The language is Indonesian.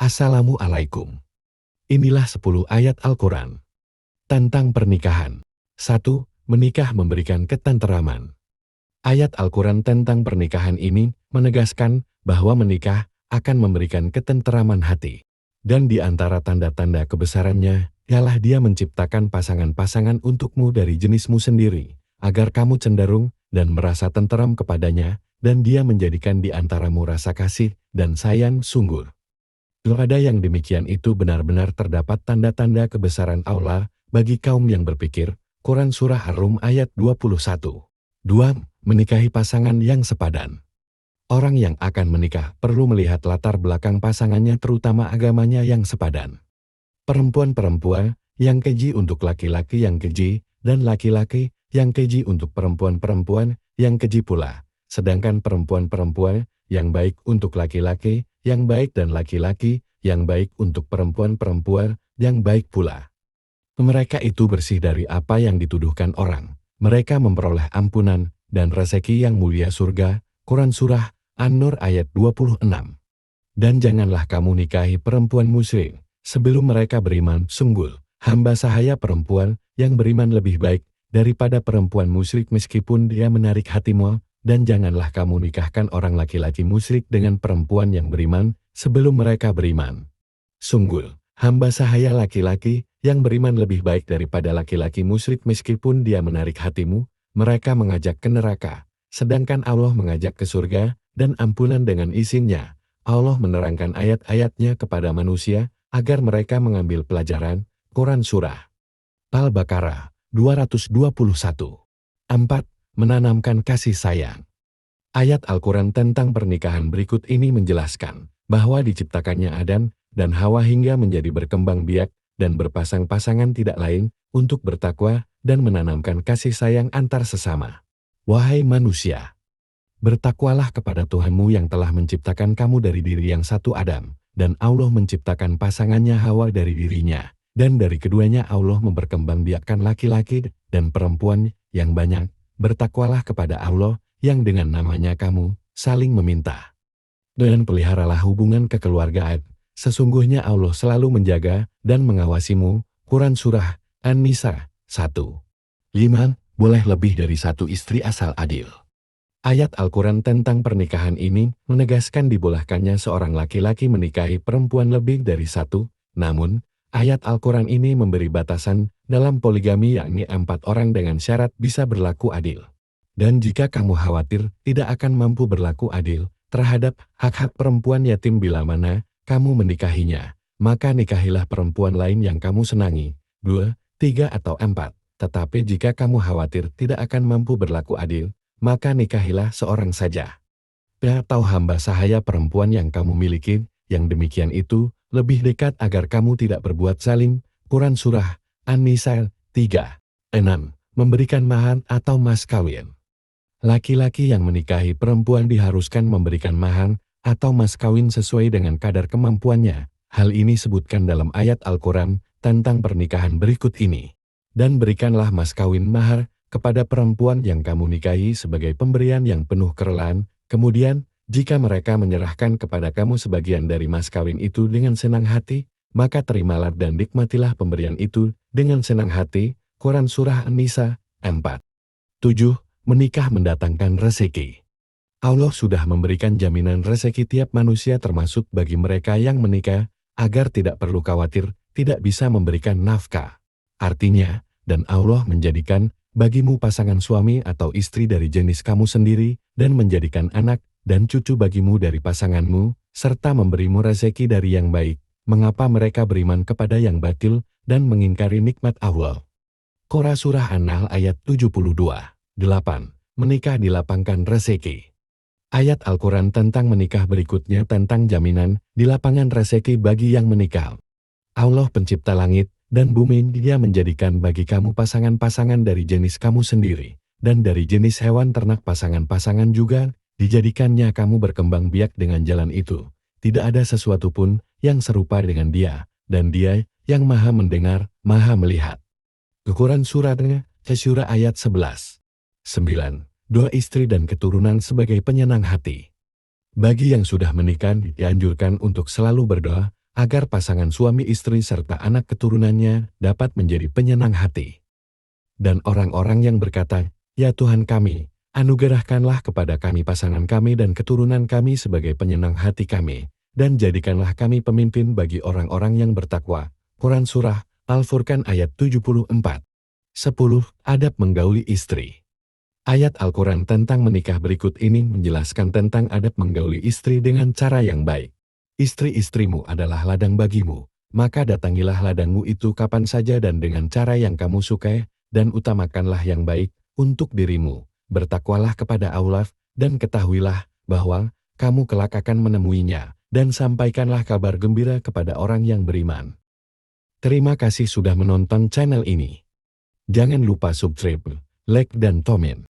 Assalamualaikum. Inilah 10 ayat Al-Quran tentang pernikahan. 1. Menikah memberikan ketenteraman. Ayat Al-Quran tentang pernikahan ini menegaskan bahwa menikah akan memberikan ketenteraman hati. Dan di antara tanda-tanda kebesarannya, ialah Dia menciptakan pasangan-pasangan untukmu dari jenismu sendiri, agar kamu cenderung dan merasa tenteram kepadanya, dan Dia menjadikan di antaramu rasa kasih dan sayang sungguh. Pada yang demikian itu benar-benar terdapat tanda-tanda kebesaran Allah bagi kaum yang berpikir. Quran Surah Ar-Rum ayat 21. 2. Menikahi pasangan yang sepadan. Orang yang akan menikah perlu melihat latar belakang pasangannya, terutama agamanya yang sepadan. Perempuan-perempuan yang keji untuk laki-laki yang keji, dan laki-laki yang keji untuk perempuan-perempuan yang keji pula. Sedangkan perempuan-perempuan yang baik untuk laki-laki yang baik dan laki-laki yang baik untuk perempuan-perempuan yang baik pula. Mereka itu bersih dari apa yang dituduhkan orang. Mereka memperoleh ampunan dan rezeki yang mulia surga. Quran Surah An-Nur ayat 26. Dan janganlah kamu nikahi perempuan musyrik sebelum mereka beriman. Sungguh, hamba sahaya perempuan yang beriman lebih baik daripada perempuan musyrik meskipun dia menarik hatimu. Dan janganlah kamu nikahkan orang laki-laki musyrik dengan perempuan yang beriman sebelum mereka beriman. Sungguh, hamba sahaya laki-laki yang beriman lebih baik daripada laki-laki musyrik meskipun dia menarik hatimu. Mereka mengajak ke neraka, sedangkan Allah mengajak ke surga dan ampunan dengan izinnya. Allah menerangkan ayat-ayatnya kepada manusia agar mereka mengambil pelajaran. Quran Surah Al-Baqarah 221. 4. Menanamkan kasih sayang. Ayat Al-Quran tentang pernikahan berikut ini menjelaskan bahwa diciptakannya Adam dan Hawa hingga menjadi berkembang biak dan berpasang-pasangan tidak lain untuk bertakwa dan menanamkan kasih sayang antar sesama. Wahai manusia, bertakwalah kepada Tuhanmu yang telah menciptakan kamu dari diri yang satu Adam, dan Allah menciptakan pasangannya Hawa dari dirinya, dan dari keduanya Allah memperkembangbiakkan laki-laki dan perempuan yang banyak. Bertakwalah kepada Allah yang dengan namanya kamu saling meminta. Dan peliharalah hubungan kekeluargaan. Sesungguhnya Allah selalu menjaga dan mengawasimu. Quran Surah An-Nisa 1. 5. Boleh lebih dari satu istri asal adil. Ayat Al-Quran tentang pernikahan ini menegaskan dibolehkannya seorang laki-laki menikahi perempuan lebih dari satu. Namun, ayat Al-Quran ini memberi batasan dalam poligami, yakni 4 orang dengan syarat bisa berlaku adil. Dan jika kamu khawatir tidak akan mampu berlaku adil terhadap hak-hak perempuan yatim bila mana kamu menikahinya, maka nikahilah perempuan lain yang kamu senangi, 2, 3 atau 4. Tetapi jika kamu khawatir tidak akan mampu berlaku adil, maka nikahilah seorang saja. Atau hamba sahaya perempuan yang kamu miliki, yang demikian itu lebih dekat agar kamu tidak berbuat zalim. Quran Surah An-Nisa 3. 6. Memberikan mahar atau mas kawin. Laki-laki yang menikahi perempuan diharuskan memberikan mahar atau mas kawin sesuai dengan kadar kemampuannya. Hal ini sebutkan dalam ayat Al-Quran tentang pernikahan berikut ini. Dan berikanlah mas kawin mahar kepada perempuan yang kamu nikahi sebagai pemberian yang penuh kerelaan. Kemudian, jika mereka menyerahkan kepada kamu sebagian dari mas kawin itu dengan senang hati, maka terimalah dan nikmatilah pemberian itu dengan senang hati. Quran Surah An-Nisa 4. 7. Menikah mendatangkan rezeki. Allah sudah memberikan jaminan rezeki tiap manusia termasuk bagi mereka yang menikah, agar tidak perlu khawatir tidak bisa memberikan nafkah. Artinya, dan Allah menjadikan bagimu pasangan suami atau istri dari jenis kamu sendiri, dan menjadikan anak dan cucu bagimu dari pasanganmu, serta memberimu rezeki dari yang baik. Mengapa mereka beriman kepada yang batil dan mengingkari nikmat Allah? Quran Surah An-Nahl ayat 72. 8. Menikah dilapangkan rezeki. Ayat Al-Quran tentang menikah berikutnya tentang jaminan dilapangkan rezeki bagi yang menikah. Allah pencipta langit dan bumi, Dia menjadikan bagi kamu pasangan-pasangan dari jenis kamu sendiri, dan dari jenis hewan ternak pasangan-pasangan juga dijadikannya kamu berkembang biak dengan jalan itu. Tidak ada sesuatu pun yang serupa dengan Dia, dan Dia yang maha mendengar, maha melihat. Quran Surah Asy-Syura ayat 11. 9. Doa istri dan keturunan sebagai penyenang hati. Bagi yang sudah menikah dianjurkan untuk selalu berdoa agar pasangan suami istri serta anak keturunannya dapat menjadi penyenang hati. Dan orang-orang yang berkata, "Ya Tuhan kami, anugerahkanlah kepada kami pasangan kami dan keturunan kami sebagai penyenang hati kami, dan jadikanlah kami pemimpin bagi orang-orang yang bertakwa." Quran Surah Al-Furqan ayat 74. 10. Adab menggauli istri. Ayat Al-Quran tentang menikah berikut ini menjelaskan tentang adab menggauli istri dengan cara yang baik. Istri-istrimu adalah ladang bagimu, maka datangilah ladangmu itu kapan saja dan dengan cara yang kamu sukai, dan utamakanlah yang baik untuk dirimu. Bertakwalah kepada Allah, dan ketahuilah bahwa kamu kelak akan menemuinya, dan sampaikanlah kabar gembira kepada orang yang beriman. Terima kasih sudah menonton channel ini. Jangan lupa subscribe, like dan komen.